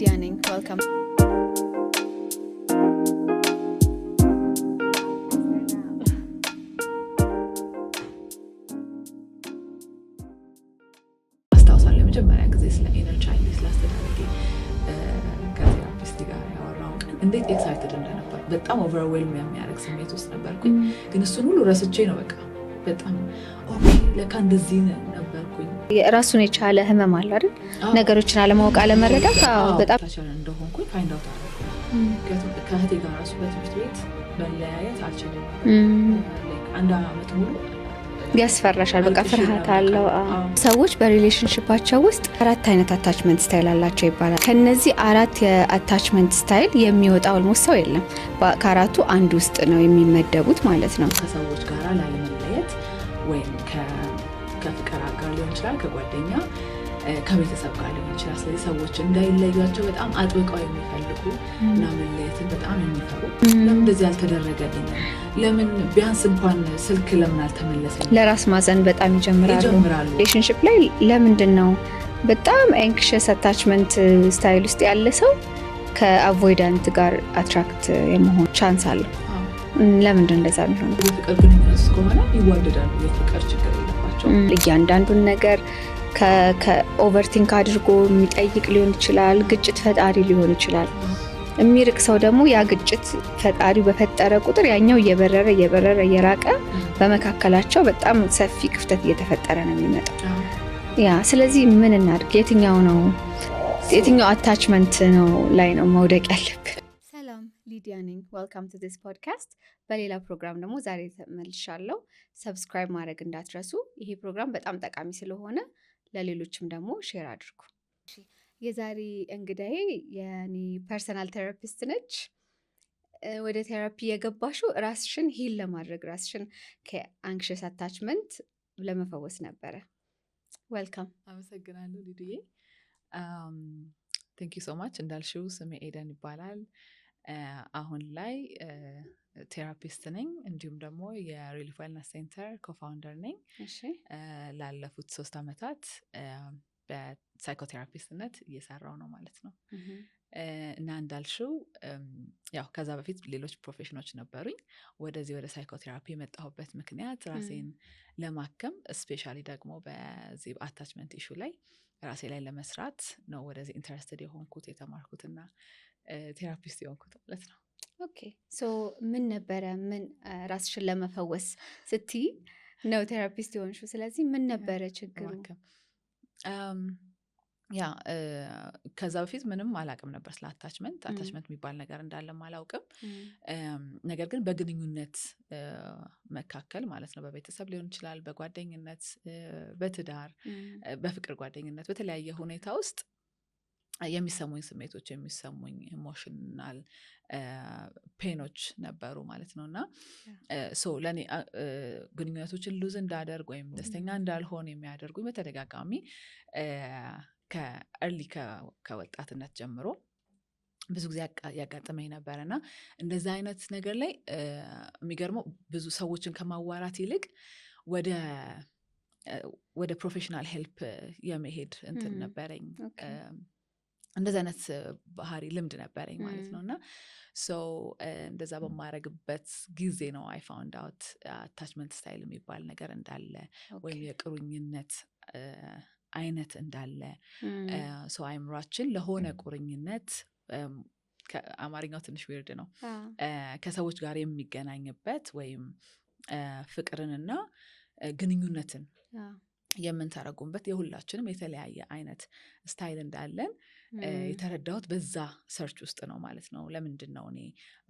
ሊዲያ ነኝ። ዌልካም አስታውሳለሁ የመጀመሪያ ጊዜ ስለ ኢነር ቻይልድ ስላስተዳደጌ ከቴራፒስት ጋር ያወራው ቀን እንዴት ኤክሳይትድ እንደነበር በጣም ኦቨርዌልም የሚያደርግ ስሜት ውስጥ ነበርኩኝ። ግን እሱን ሁሉ ረስቼ ነው በቃ በጣም ኦኬ ለካ እንደዚህ ነበርኩኝ። የራሱን የቻለ ህመም አለ አይደል? ነገሮችን አለማወቅ አለመረዳት በጣም ታቻለ እንደሆንኩኝ ፋይንድ አውት አደረኩ። ከእህቴ ጋር ራሱ በትምህርት ቤት መለያየት አልችልም። አንድ አመት ሙሉ ያስፈራሻል። በቃ ፍርሃት አለው። ሰዎች በሪሌሽንሺፓቸው ውስጥ 4 አይነት አታችመንት ስታይል አላቸው ይባላል። ከነዚህ 4 የአታችመንት ስታይል የሚወጣ ኦልሞስት ሰው የለም። ከአራቱ አንድ ውስጥ ነው የሚመደቡት ማለት ነው። ከሰዎች ጋር ላለመለየት ወይም ከፍቅር አጋር ሊሆን ይችላል፣ ከጓደኛ ከቤተሰብ ጋር ሊሆን ይችላል። ስለዚህ ሰዎች እንዳይለዩቸው በጣም አጥብቀው የሚፈልጉ እና መለየትን በጣም የሚፈሩ ለምን እንደዚህ ያልተደረገልኝ፣ ለምን ቢያንስ እንኳን ስልክ ለምን አልተመለሰኝ፣ ለራስ ማዘን በጣም ይጀምራሉ። ሪሌሽንሺፕ ላይ ለምንድን ነው በጣም አንክሽስ አታችመንት ስታይል ውስጥ ያለ ሰው ከአቮይዳንት ጋር አትራክት የመሆን ቻንስ አለው? ለምንድን እንደዛ የሚሆነው? የፍቅር ግንኙነት ከሆነ ይዋደዳሉ፣ የፍቅር ችግር የለባቸው። እያንዳንዱን ነገር ከኦቨርቲንክ አድርጎ የሚጠይቅ ሊሆን ይችላል፣ ግጭት ፈጣሪ ሊሆን ይችላል። የሚርቅ ሰው ደግሞ ያ ግጭት ፈጣሪው በፈጠረ ቁጥር ያኛው እየበረረ እየራቀ በመካከላቸው በጣም ሰፊ ክፍተት እየተፈጠረ ነው የሚመጣው። ያ ስለዚህ ምን እናድርግ? የትኛው አታችመንት ነው ላይ ነው መውደቅ ያለብን? ሰላም፣ ሊዲያ ነኝ። ዌልካም ቱ ዲስ ፖድካስት። በሌላ ፕሮግራም ደግሞ ዛሬ ተመልሻለሁ። ሰብስክራይብ ማድረግ እንዳትረሱ። ይሄ ፕሮግራም በጣም ጠቃሚ ስለሆነ ለሌሎችም ደግሞ ሼር አድርጉ። የዛሬ እንግዳዬ የኔ ፐርሰናል ቴራፒስት ነች። ወደ ቴራፒ የገባሽው ራስሽን ሂል ለማድረግ ራስሽን ከአንክሽስ አታችመንት ለመፈወስ ነበረ። ዌልካም። አመሰግናለሁ ሊዲዬ። ቴንክ ዩ ሶ ማች። እንዳልሽው ስሜ ኤደን ይባላል። አሁን ላይ ቴራፒስት ነኝ፣ እንዲሁም ደግሞ የሪሊፍ ዌልነስ ሴንተር ኮፋውንደር ነኝ። ላለፉት 3 ዓመታት በሳይኮቴራፒስትነት እየሰራው ነው ማለት ነው። እና እንዳልሽው ያው ከዛ በፊት ሌሎች ፕሮፌሽኖች ነበሩኝ። ወደዚህ ወደ ሳይኮቴራፒ የመጣሁበት ምክንያት ራሴን ለማከም ስፔሻሊ ደግሞ በዚህ በአታችመንት ኢሹ ላይ ራሴ ላይ ለመስራት ነው ወደዚህ ኢንተረስትድ የሆንኩት የተማርኩትና ቴራፒስት የሆንኩት ማለት ነው። ኦኬ ሶ ምን ነበረ ራስሽን ለመፈወስ ስትይ ነው ቴራፒስት የሆንሽው? ስለዚህ ምን ነበረ ችግሩ? ከዛ በፊት ምንም አላውቅም ነበር ስለ አታችመንት የሚባል ነገር እንዳለም አላውቅም። ነገር ግን በግንኙነት መካከል ማለት ነው፣ በቤተሰብ ሊሆን ይችላል፣ በጓደኝነት፣ በትዳር፣ በፍቅር ጓደኝነት፣ በተለያየ ሁኔታ ውስጥ የሚሰሙኝ ስሜቶች የሚሰሙኝ ኢሞሽናል ፔኖች ነበሩ ማለት ነው። እና ለእኔ ግንኙነቶችን ሉዝ እንዳደርግ ወይም ደስተኛ እንዳልሆን የሚያደርጉኝ በተደጋጋሚ ከእርሊ ከወጣትነት ጀምሮ ብዙ ጊዜ ያጋጥመኝ ነበር። እና እንደዚህ አይነት ነገር ላይ የሚገርመው ብዙ ሰዎችን ከማዋራት ይልቅ ወደ ፕሮፌሽናል ሄልፕ የመሄድ እንትን ነበረኝ። እንደዚህ አይነት ባህሪ ልምድ ነበረኝ ማለት ነው። እና እንደዛ በማረግበት ጊዜ ነው አይ ፋውንድ አውት አታችመንት ስታይል የሚባል ነገር እንዳለ ወይም የቁርኝነት አይነት እንዳለ። አይምሯችን ለሆነ ቁርኝነት አማርኛው ትንሽ ዊርድ ነው፣ ከሰዎች ጋር የሚገናኝበት ወይም ፍቅርንና ግንኙነትን የምንተረጉምበት የሁላችንም የተለያየ አይነት ስታይል እንዳለን የተረዳሁት በዛ ሰርች ውስጥ ነው ማለት ነው። ለምንድን ነው እኔ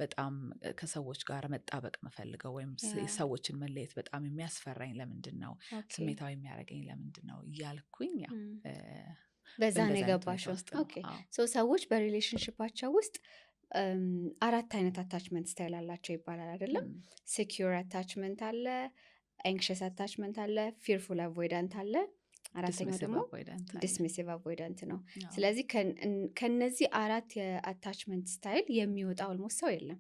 በጣም ከሰዎች ጋር መጣበቅ መፈልገው ወይም ሰዎችን መለየት በጣም የሚያስፈራኝ? ለምንድን ነው ስሜታዊ የሚያደርገኝ? ለምንድን ነው እያልኩኝ በዛ ነው የገባሽው። ሰዎች በሪሌሽንሽፓቸው ውስጥ 4 አይነት አታችመንት ስታይል አላቸው ይባላል አይደለም? ሴኪዩር አታችመንት አለ፣ አንክሽስ አታችመንት አለ፣ ፊርፉል አቮይዳንት አለ፣ አራተኛው ደግሞ ዲስሚሲቭ አቮይዳንት ነው። ስለዚህ ከነዚህ 4 የአታችመንት ስታይል የሚወጣ ኦልሞስት ሰው የለም።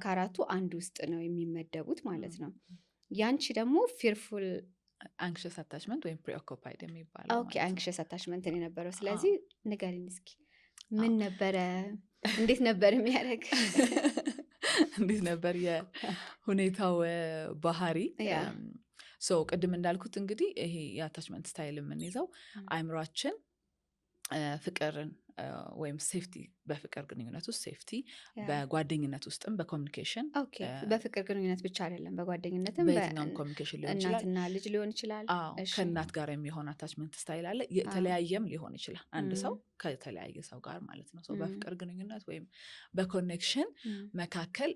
ከአራቱ አንድ ውስጥ ነው የሚመደቡት ማለት ነው። ያንቺ ደግሞ ፊርፉል አንክሽስ አታችመንት ወይም ፕሪኦኩፓይድ የሚባለው። ኦኬ አንክሽስ አታችመንት ነው የነበረው። ስለዚህ ንገሪኝ እስኪ። ምን ነበረ? እንዴት ነበር የሚያደርግ? እንዴት ነበር የሁኔታው ባህሪ? ቅድም እንዳልኩት እንግዲህ ይሄ የአታችመንት ስታይል የምንይዘው አእምሯችን ፍቅርን ወይም ሴፍቲ፣ በፍቅር ግንኙነት ውስጥ ሴፍቲ፣ በጓደኝነት ውስጥም በኮሚኒኬሽን በፍቅር ግንኙነት ብቻ አይደለም፣ በጓደኝነትም በየትኛውም ኮሚኒኬሽን ሊሆን ይችላል። እናትና ልጅ ሊሆን ይችላል። ከእናት ጋር የሚሆን አታችመንት ስታይል አለ። የተለያየም ሊሆን ይችላል፣ አንድ ሰው ከተለያየ ሰው ጋር ማለት ነው። በፍቅር ግንኙነት ወይም በኮኔክሽን መካከል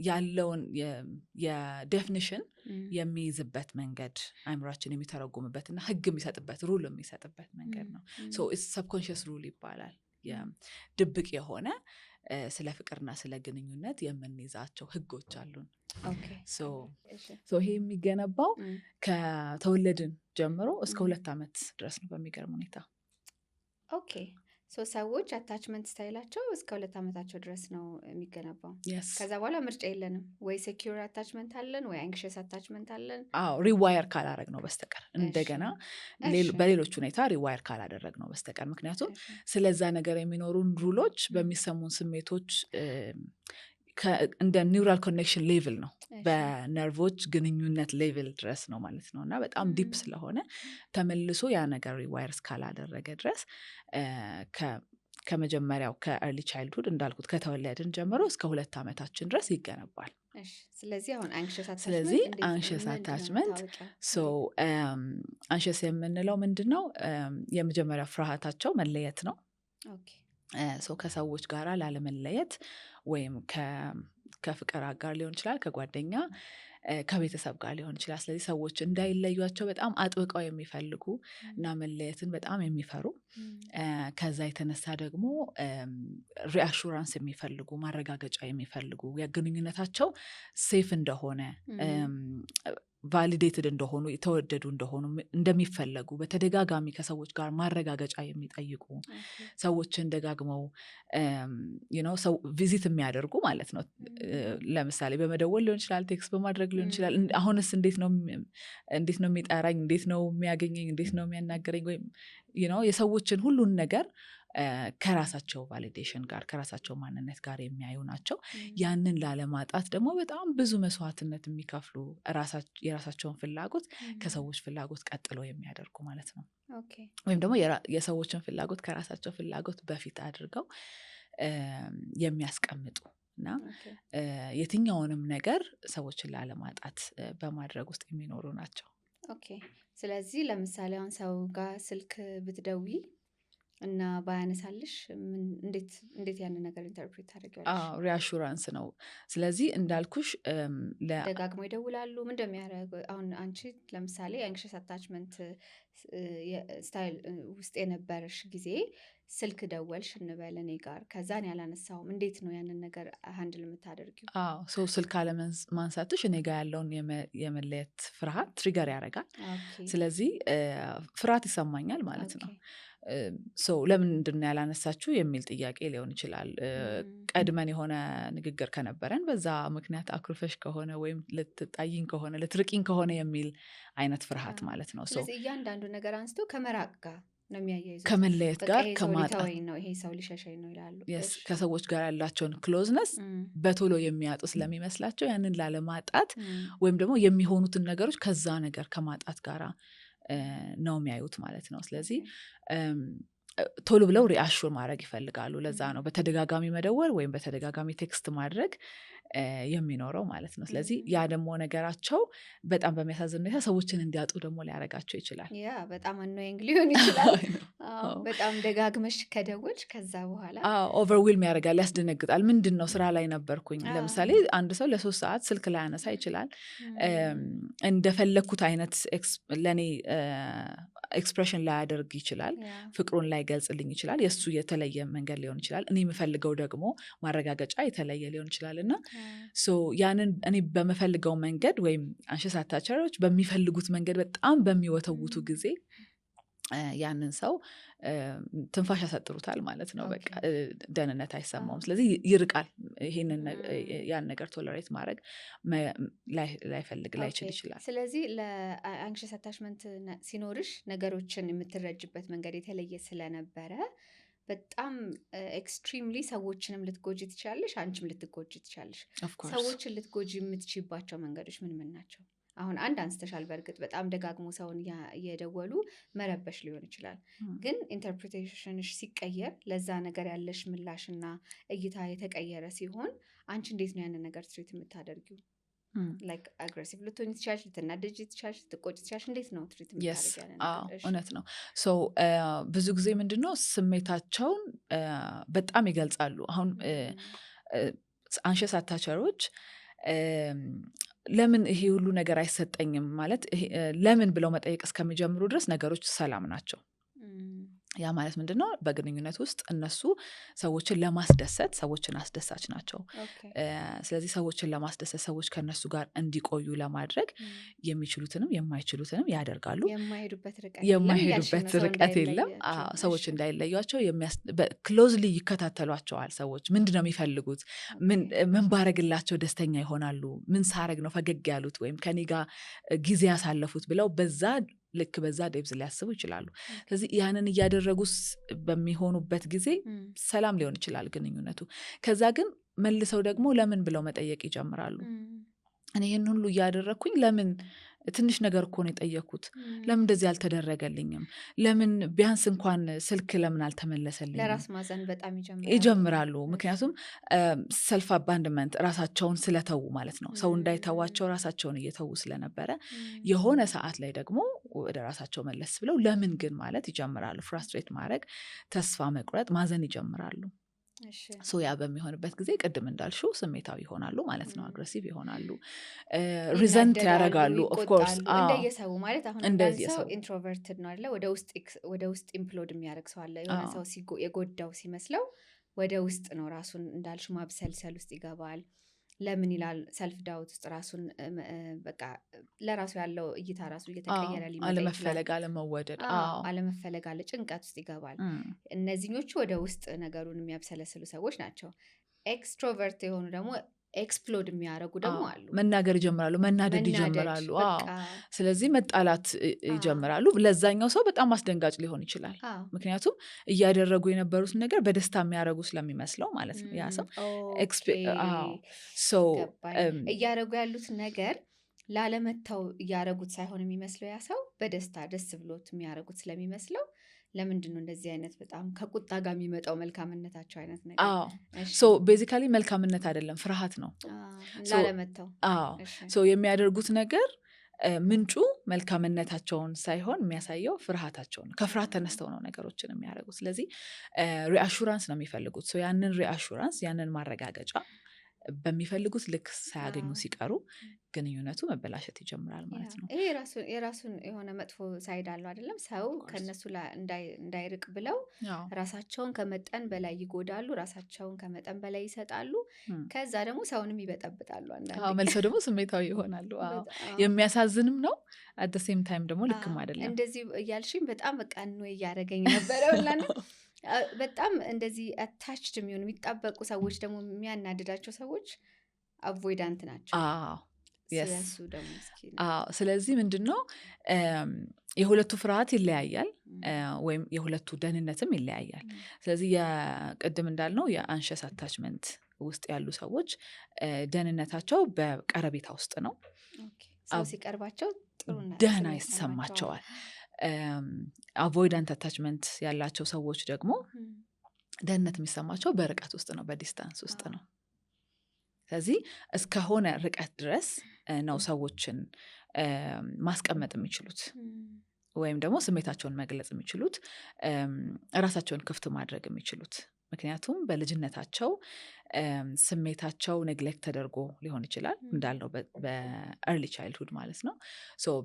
ያለውን የዴፊኒሽን የሚይዝበት መንገድ አእምሯችን የሚተረጉምበት እና ህግ የሚሰጥበት ሩል የሚሰጥበት መንገድ ነው። ሰብኮንሽስ ሩል ይባላል። ድብቅ የሆነ ስለ ፍቅርና ስለ ግንኙነት የምንይዛቸው ህጎች አሉን። ይሄ የሚገነባው ከተወለድን ጀምሮ እስከ 2 ዓመት ድረስ ነው በሚገርም ሁኔታ። ሰዎች አታችመንት ስታይላቸው እስከ 2 ዓመታቸው ድረስ ነው የሚገነባው። ከዛ በኋላ ምርጫ የለንም፣ ወይ ሴኪዩር አታችመንት አለን ወይ አንክሽስ አታችመንት አለን። ሪዋየር ካላረግ ነው በስተቀር እንደገና በሌሎች ሁኔታ ሪዋየር ካላደረግ ነው በስተቀር። ምክንያቱም ስለዛ ነገር የሚኖሩን ሩሎች በሚሰሙን ስሜቶች እንደ ኒውራል ኮኔክሽን ሌቭል ነው፣ በነርቮች ግንኙነት ሌቭል ድረስ ነው ማለት ነው። እና በጣም ዲፕ ስለሆነ ተመልሶ ያ ነገር ሪዋየር እስካላደረገ ድረስ ከመጀመሪያው ከኤርሊ ቻይልድሁድ እንዳልኩት ከተወለድን ጀምሮ እስከ 2 ዓመታችን ድረስ ይገነባል። ስለዚህ አሁን አንክሽስ አታችመንት አንክሽስ የምንለው ምንድን ነው? የመጀመሪያው ፍርሃታቸው መለየት ነው። ከሰዎች ጋር ላለመለየት ወይም ከፍቅር አጋር ሊሆን ይችላል፣ ከጓደኛ ከቤተሰብ ጋር ሊሆን ይችላል። ስለዚህ ሰዎች እንዳይለዩቸው በጣም አጥብቀው የሚፈልጉ እና መለየትን በጣም የሚፈሩ፣ ከዛ የተነሳ ደግሞ ሪአሹራንስ የሚፈልጉ፣ ማረጋገጫ የሚፈልጉ፣ የግንኙነታቸው ሴፍ እንደሆነ፣ ቫሊዴትድ እንደሆኑ፣ የተወደዱ እንደሆኑ፣ እንደሚፈለጉ በተደጋጋሚ ከሰዎች ጋር ማረጋገጫ የሚጠይቁ፣ ሰዎችን ደጋግመው ሰው ቪዚት የሚያደርጉ ማለት ነው። ለምሳሌ በመደወል ሊሆን ይችላል፣ ቴክስት በማድረግ ሊሆን ይችላል። አሁንስ እንዴት ነው የሚጠራኝ፣ እንዴት ነው የሚያገኘኝ፣ እንዴት ነው የሚያናገረኝ፣ ወይም የሰዎችን ሁሉን ነገር ከራሳቸው ቫሊዴሽን ጋር ከራሳቸው ማንነት ጋር የሚያዩ ናቸው። ያንን ላለማጣት ደግሞ በጣም ብዙ መስዋዕትነት የሚከፍሉ፣ የራሳቸውን ፍላጎት ከሰዎች ፍላጎት ቀጥሎ የሚያደርጉ ማለት ነው። ወይም ደግሞ የሰዎችን ፍላጎት ከራሳቸው ፍላጎት በፊት አድርገው የሚያስቀምጡ እና የትኛውንም ነገር ሰዎችን ላለማጣት በማድረግ ውስጥ የሚኖሩ ናቸው። ስለዚህ ለምሳሌ አሁን ሰው ጋር ስልክ ብትደዊ እና ባያነሳልሽ እንዴት ያንን ነገር ኢንተርፕሬት ታደርጊዋለሽ? ሪአሹራንስ ነው። ስለዚህ እንዳልኩሽ ደጋግመው ይደውላሉ። ምን እንደሚያደርግ አሁን አንቺ ለምሳሌ አንክሽስ አታችመንት ስታይል ውስጥ የነበረሽ ጊዜ ስልክ ደወልሽ እንበል እኔ ጋር፣ ከዛን ያላነሳውም፣ እንዴት ነው ያንን ነገር ሃንድል የምታደርጊው? ስልክ አለማንሳትሽ እኔ ጋር ያለውን የመለየት ፍርሃት ትሪገር ያደርጋል። ስለዚህ ፍርሃት ይሰማኛል ማለት ነው። ለምንድን ነው ያላነሳችሁ የሚል ጥያቄ ሊሆን ይችላል። ቀድመን የሆነ ንግግር ከነበረን በዛ ምክንያት አኩርፈሽ ከሆነ ወይም ልትጣይኝ ከሆነ ልትርቂኝ ከሆነ የሚል አይነት ፍርሃት ማለት ነው። ስለዚህ እያንዳንዱ ነገር አንስቶ ከመራቅ ጋር ነው የሚያያይዙት፣ ከመለየት ጋር ከማጣት ነው። ይሄ ሰው ሊሸሸኝ ነው ይላሉ። ከሰዎች ጋር ያላቸውን ክሎዝነስ በቶሎ የሚያጡ ስለሚመስላቸው ያንን ላለማጣት ወይም ደግሞ የሚሆኑትን ነገሮች ከዛ ነገር ከማጣት ጋራ ነው የሚያዩት ማለት ነው። ስለዚህ ቶሎ ብለው ሪአሹር ማድረግ ይፈልጋሉ። ለዛ ነው በተደጋጋሚ መደወል ወይም በተደጋጋሚ ቴክስት ማድረግ የሚኖረው ማለት ነው። ስለዚህ ያ ደግሞ ነገራቸው በጣም በሚያሳዝን ሁኔታ ሰዎችን እንዲያጡ ደግሞ ሊያደርጋቸው ይችላል። ያ በጣም አኖይንግ ሊሆን ይችላል። በጣም ደጋግመሽ ከደወልሽ ከዛ በኋላ ኦቨርዌልም ያደርጋል፣ ያስደነግጣል። ምንድን ነው ስራ ላይ ነበርኩኝ። ለምሳሌ አንድ ሰው ለ3 ሰዓት ስልክ ላይ ያነሳ ይችላል። እንደፈለግኩት አይነት ለእኔ ኤክስፕሬሽን ላያደርግ ይችላል። ፍቅሩን ላይ ገልጽልኝ ይችላል። የእሱ የተለየ መንገድ ሊሆን ይችላል። እኔ የምፈልገው ደግሞ ማረጋገጫ የተለየ ሊሆን ይችላል። እና ያንን እኔ በምፈልገው መንገድ ወይም አንክሽስ አታቸሮች በሚፈልጉት መንገድ በጣም በሚወተውቱ ጊዜ ያንን ሰው ትንፋሽ ያሳጥሩታል ማለት ነው። በቃ ደህንነት አይሰማውም። ስለዚህ ይርቃል። ያን ነገር ቶለሬት ማድረግ ላይችል ይችላል። ስለዚህ ለአንክሽስ አታችመንት ሲኖርሽ ነገሮችን የምትረጅበት መንገድ የተለየ ስለነበረ በጣም ኤክስትሪምሊ ሰዎችንም ልትጎጂ ትችላለሽ፣ አንቺም ልትጎጂ ትችላለሽ። ሰዎችን ልትጎጂ የምትችይባቸው መንገዶች ምን ናቸው? አሁን አንድ አንስተሻል። በእርግጥ በጣም ደጋግሞ ሰውን እየደወሉ መረበሽ ሊሆን ይችላል። ግን ኢንተርፕሪቴሽንሽ ሲቀየር ለዛ ነገር ያለሽ ምላሽና እይታ የተቀየረ ሲሆን አንቺ እንዴት ነው ያንን ነገር ትሪት የምታደርጊው? ላይክ አግሬሲቭ ልትሆኝ ትችላለሽ፣ ልትናደጂ ትችላለሽ፣ ልትቆጪ ትችላለሽ። እንዴት ነው ትሪት የምታደርጊው? እውነት ነው። ብዙ ጊዜ ምንድን ነው ስሜታቸውን በጣም ይገልጻሉ። አሁን አንሸስ አታቸሮች ለምን ይሄ ሁሉ ነገር አይሰጠኝም ማለት ለምን ብለው መጠየቅ እስከሚጀምሩ ድረስ ነገሮች ሰላም ናቸው። ያ ማለት ምንድን ነው? በግንኙነት ውስጥ እነሱ ሰዎችን ለማስደሰት ሰዎችን አስደሳች ናቸው። ስለዚህ ሰዎችን ለማስደሰት ሰዎች ከነሱ ጋር እንዲቆዩ ለማድረግ የሚችሉትንም የማይችሉትንም ያደርጋሉ። የማይሄዱበት ርቀት የለም። ሰዎች እንዳይለዩቸው ክሎዝሊ ይከታተሏቸዋል። ሰዎች ምንድን ነው የሚፈልጉት? ምን ባረግላቸው ደስተኛ ይሆናሉ? ምን ሳረግ ነው ፈገግ ያሉት ወይም ከኔ ጋር ጊዜ ያሳለፉት ብለው በዛ ዴብዝ ሊያስቡ ይችላሉ። ስለዚህ ያንን እያደረጉ በሚሆኑበት ጊዜ ሰላም ሊሆን ይችላል ግንኙነቱ። ከዛ ግን መልሰው ደግሞ ለምን ብለው መጠየቅ ይጀምራሉ። እኔ ይህን ሁሉ እያደረግኩኝ ለምን ትንሽ ነገር እኮ ነው የጠየኩት፣ ለምን እንደዚህ አልተደረገልኝም? ለምን ቢያንስ እንኳን ስልክ ለምን አልተመለሰልኝም? ለራስ ማዘን በጣም ይጀምራሉ። ምክንያቱም ሰልፍ አባንድመንት ራሳቸውን ስለተዉ ማለት ነው። ሰው እንዳይተዋቸው ራሳቸውን እየተዉ ስለነበረ የሆነ ሰዓት ላይ ደግሞ ወደ ራሳቸው መለስ ብለው ለምን ግን ማለት ይጀምራሉ። ፍራስትሬት ማድረግ፣ ተስፋ መቁረጥ፣ ማዘን ይጀምራሉ። ያ በሚሆንበት ጊዜ ቅድም እንዳልሽው ስሜታዊ ይሆናሉ ማለት ነው። አግሬሲቭ ይሆናሉ፣ ሪዘንት ያደርጋሉ። ኦፍኮርስ እንደየሰው ማለት አሁን እንደየሰው ኢንትሮቨርትድ ነው አይደለ? ወደ ውስጥ ኢምፕሎድ የሚያደርግ ሰው አለ። የሆነ ሰው የጎዳው ሲመስለው ወደ ውስጥ ነው ራሱን እንዳልሽ ማብሰልሰል ውስጥ ይገባል። ለምን ይላል ሰልፍ ዳውት ውስጥ ራሱን በቃ ለራሱ ያለው እይታ ራሱ እየተቀየረ ሊመጣ ይችላል። አለመፈለግ፣ አለመወደድ፣ አለመፈለግ አለ፣ ጭንቀት ውስጥ ይገባል። እነዚህኞቹ ወደ ውስጥ ነገሩን የሚያብሰለስሉ ሰዎች ናቸው። ኤክስትሮቨርት የሆኑ ደግሞ ኤክስፕሎድ የሚያደርጉ ደግሞ አሉ። መናገር ይጀምራሉ፣ መናደድ ይጀምራሉ። ስለዚህ መጣላት ይጀምራሉ። ለዛኛው ሰው በጣም አስደንጋጭ ሊሆን ይችላል። ምክንያቱም እያደረጉ የነበሩትን ነገር በደስታ የሚያደርጉ ስለሚመስለው ማለት ነው። ያ ሰው እያደረጉ ያሉት ነገር ላለመተው እያደረጉት ሳይሆን የሚመስለው ያ ሰው በደስታ ደስ ብሎት የሚያደርጉት ስለሚመስለው ለምንድን ነው እንደዚህ አይነት በጣም ከቁጣ ጋር የሚመጣው መልካምነታቸው አይነት ነገር? ቤዚካሊ መልካምነት አይደለም፣ ፍርሃት ነው ላለመተው። የሚያደርጉት ነገር ምንጩ መልካምነታቸውን ሳይሆን የሚያሳየው ፍርሃታቸውን። ከፍርሃት ተነስተው ነው ነገሮችን የሚያደርጉት። ስለዚህ ሪአሹራንስ ነው የሚፈልጉት። ያንን ሪአሹራንስ፣ ያንን ማረጋገጫ በሚፈልጉት ልክ ሳያገኙ ሲቀሩ ግንኙነቱ መበላሸት ይጀምራል ማለት ነው። ይሄ የራሱን የሆነ መጥፎ ሳይድ አለው አይደለም? ሰው ከነሱ እንዳይርቅ ብለው ራሳቸውን ከመጠን በላይ ይጎዳሉ፣ ራሳቸውን ከመጠን በላይ ይሰጣሉ። ከዛ ደግሞ ሰውንም ይበጠብጣሉ። መልሰው ደግሞ ስሜታዊ ይሆናሉ። የሚያሳዝንም ነው፣ አት ሴም ታይም ደግሞ ልክም አይደለም። እንደዚህ እያልሽኝ በጣም በቃ ነው እያደረገኝ ነበረ ብላ በጣም እንደዚህ አታችድ የሚሆኑ የሚጣበቁ ሰዎች ደግሞ የሚያናድዳቸው ሰዎች አቮይዳንት ናቸው። ስለዚህ ምንድን ነው የሁለቱ ፍርሃት ይለያያል፣ ወይም የሁለቱ ደህንነትም ይለያያል። ስለዚህ የቅድም እንዳልነው የአንሸስ አታችመንት ውስጥ ያሉ ሰዎች ደህንነታቸው በቀረቤታ ውስጥ ነው። ሰው ሲቀርባቸው ደህና ይሰማቸዋል። አቮይዳንት አታችመንት ያላቸው ሰዎች ደግሞ ደህንነት የሚሰማቸው በርቀት ውስጥ ነው፣ በዲስታንስ ውስጥ ነው። ስለዚህ እስከሆነ ርቀት ድረስ ነው ሰዎችን ማስቀመጥ የሚችሉት ወይም ደግሞ ስሜታቸውን መግለጽ የሚችሉት፣ ራሳቸውን ክፍት ማድረግ የሚችሉት። ምክንያቱም በልጅነታቸው ስሜታቸው ኔግሌክት ተደርጎ ሊሆን ይችላል፣ እንዳልነው በኤርሊ ቻይልድሁድ ማለት ነው።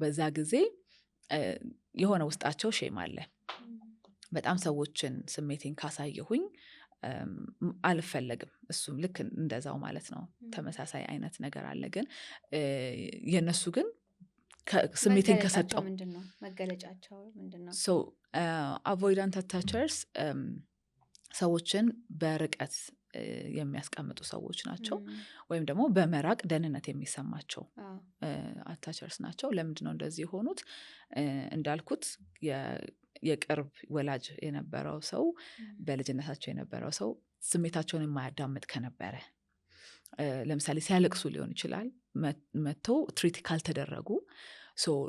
በዛ ጊዜ የሆነ ውስጣቸው ሼም አለ። በጣም ሰዎችን ስሜቴን ካሳየሁኝ አልፈለግም። እሱም ልክ እንደዛው ማለት ነው። ተመሳሳይ አይነት ነገር አለ። ግን የነሱ ግን ስሜቴን ከሰጠው መገለጫቸው ምንድነው? አቮይዳንት አታቸርስ ሰዎችን በርቀት የሚያስቀምጡ ሰዎች ናቸው፣ ወይም ደግሞ በመራቅ ደህንነት የሚሰማቸው አታቸርስ ናቸው። ለምንድን ነው እንደዚህ የሆኑት? እንዳልኩት የቅርብ ወላጅ የነበረው ሰው በልጅነታቸው የነበረው ሰው ስሜታቸውን የማያዳምጥ ከነበረ ለምሳሌ ሲያለቅሱ ሊሆን ይችላል መጥተው ትሪት ካልተደረጉ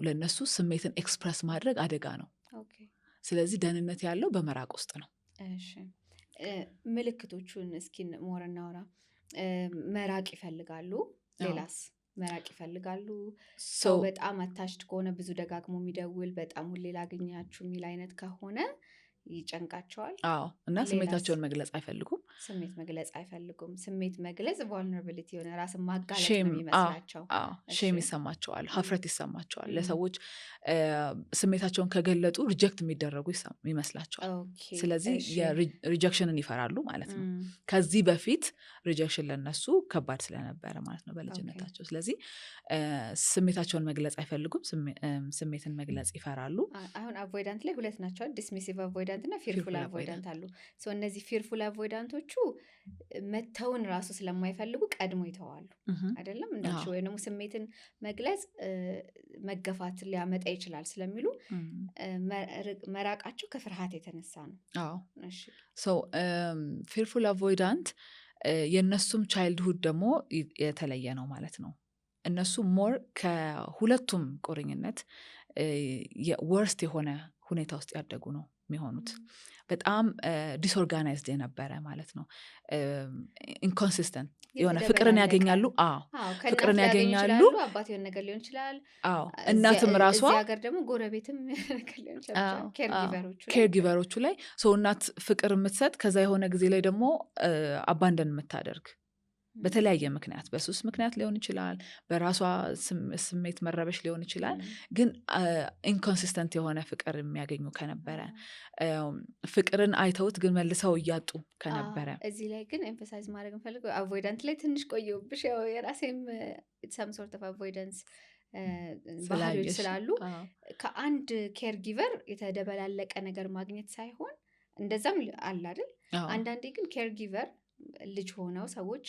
ለነሱ ስሜትን ኤክስፕረስ ማድረግ አደጋ ነው። ስለዚህ ደህንነት ያለው በመራቅ ውስጥ ነው። እሺ ምልክቶቹን እስኪ ሞር እናውራ። መራቅ ይፈልጋሉ፣ ሌላስ? መራቅ ይፈልጋሉ። ሰው በጣም አታችድ ከሆነ ብዙ ደጋግሞ የሚደውል በጣም ሁሌ ላገኛችሁ የሚል አይነት ከሆነ ይጨንቃቸዋል። እና ስሜታቸውን መግለጽ አይፈልጉም። ስሜት መግለጽ ቫልነራቢሊቲ የሆነ ራስን ማጋለጥ ነው የሚመስላቸው። ሼም ይሰማቸዋል፣ ሀፍረት ይሰማቸዋል። ለሰዎች ስሜታቸውን ከገለጡ ሪጀክት የሚደረጉ ይመስላቸዋል። ስለዚህ ሪጀክሽንን ይፈራሉ ማለት ነው። ከዚህ በፊት ሪጀክሽን ለነሱ ከባድ ስለነበረ ማለት ነው በልጅነታቸው። ስለዚህ ስሜታቸውን መግለጽ አይፈልጉም፣ ስሜትን መግለጽ ይፈራሉ። አሁን አቮይዳንት ላይ ሁለት ናቸው፣ ዲስሚሲቭ አቮይዳንት እና ፊርፉል አቮይዳንት አሉ። እነዚህ ፊርፉል አቮይዳንቶቹ መተውን ራሱ ስለማይፈልጉ ቀድሞ ይተዋሉ አይደለም እንዳልሽ፣ ወይ ደግሞ ስሜትን መግለጽ መገፋት ሊያመጣ ይችላል ስለሚሉ መራቃቸው ከፍርሃት የተነሳ ነው። ፊርፉል አቮይዳንት የእነሱም ቻይልድሁድ ደግሞ የተለየ ነው ማለት ነው። እነሱ ሞር ከሁለቱም ቁርኝነት ወርስት የሆነ ሁኔታ ውስጥ ያደጉ ነው የሚሆኑት። በጣም ዲስኦርጋናይዝድ የነበረ ማለት ነው። ኢንኮንሲስተንት የሆነ ፍቅርን ያገኛሉ። ፍቅርን ያገኛሉ። አባት የሆነ ነገር ሊሆን ይችላል። እናትም ራሷ እዚህ ሀገር ደግሞ ጎረቤትም ነገር ሊሆን ይችላል። ኬርጊቨሮቹ ላይ እናት ፍቅር የምትሰጥ ከዛ የሆነ ጊዜ ላይ ደግሞ አባንደን የምታደርግ በተለያየ ምክንያት፣ በሱስ ምክንያት ሊሆን ይችላል፣ በራሷ ስሜት መረበሽ ሊሆን ይችላል። ግን ኢንኮንሲስተንት የሆነ ፍቅር የሚያገኙ ከነበረ፣ ፍቅርን አይተውት ግን መልሰው እያጡ ከነበረ። እዚህ ላይ ግን ኤምፋሳይዝ ማድረግ እንፈልገው አቮይዳንት ላይ ትንሽ ቆየሁብሽ። ያው የራሴም ሰም ሶርት ኦፍ አቮይዳንስ ባህሪዎች ስላሉ ከአንድ ኬር ጊቨር የተደበላለቀ ነገር ማግኘት ሳይሆን እንደዛም አለ አይደል። አንዳንዴ ግን ኬር ጊቨር ልጅ ሆነው ሰዎች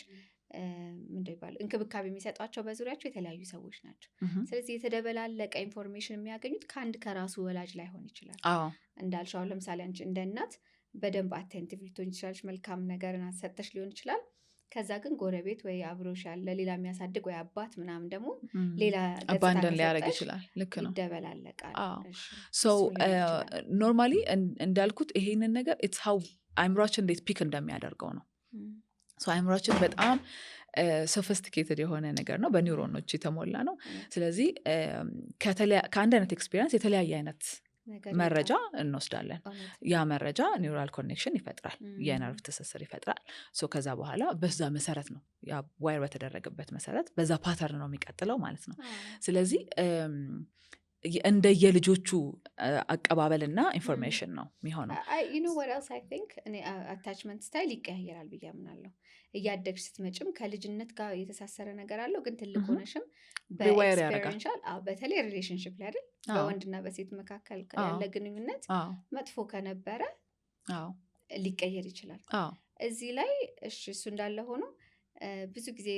ምንድን ይባላል እንክብካቤ የሚሰጧቸው በዙሪያቸው የተለያዩ ሰዎች ናቸው። ስለዚህ የተደበላለቀ ኢንፎርሜሽን የሚያገኙት ከአንድ ከራሱ ወላጅ ላይሆን ይችላል። እንዳልሽው አሁን ለምሳሌ አንቺ እንደ እናት በደንብ አቴንቲቭ ልትሆኝ ይችላል፣ መልካም ነገርን አሰጠሽ ሊሆን ይችላል። ከዛ ግን ጎረቤት ወይ አብሮሽ ያለ ሌላ የሚያሳድግ ወይ አባት ምናምን ደግሞ ሌላ አባንደን ሊያደርግ ይችላል። ልክ ነው፣ ይደበላለቃል። ኖርማሊ እንዳልኩት ይሄንን ነገር ኢትስ ሃው አይምሯችን እንዴት ፒክ እንደሚያደርገው ነው። አይምሯችን በጣም ሶፊስቲኬትድ የሆነ ነገር ነው፣ በኒውሮኖች የተሞላ ነው። ስለዚህ ከአንድ አይነት ኤክስፒሪየንስ የተለያየ አይነት መረጃ እንወስዳለን። ያ መረጃ ኒውራል ኮኔክሽን ይፈጥራል፣ የነርቭ ትስስር ይፈጥራል። ከዛ በኋላ በዛ መሰረት ነው ያ ዋይር በተደረገበት መሰረት በዛ ፓተርን ነው የሚቀጥለው ማለት ነው። ስለዚህ እንደ የልጆቹ አቀባበልና ኢንፎርሜሽን ነው የሚሆነው። አታችመንት ስታይል ይቀያየራል ብዬ አምናለሁ። እያደግሽ ስትመጭም ከልጅነት ጋር የተሳሰረ ነገር አለው፣ ግን ትልቅ ሆነሽም በኤክስፔሪንሻል በተለይ ሪሌሽንሽፕ ላይ አይደል በወንድና በሴት መካከል ያለ ግንኙነት መጥፎ ከነበረ ሊቀየር ይችላል። እዚህ ላይ እሱ እንዳለ ሆኖ ብዙ ጊዜ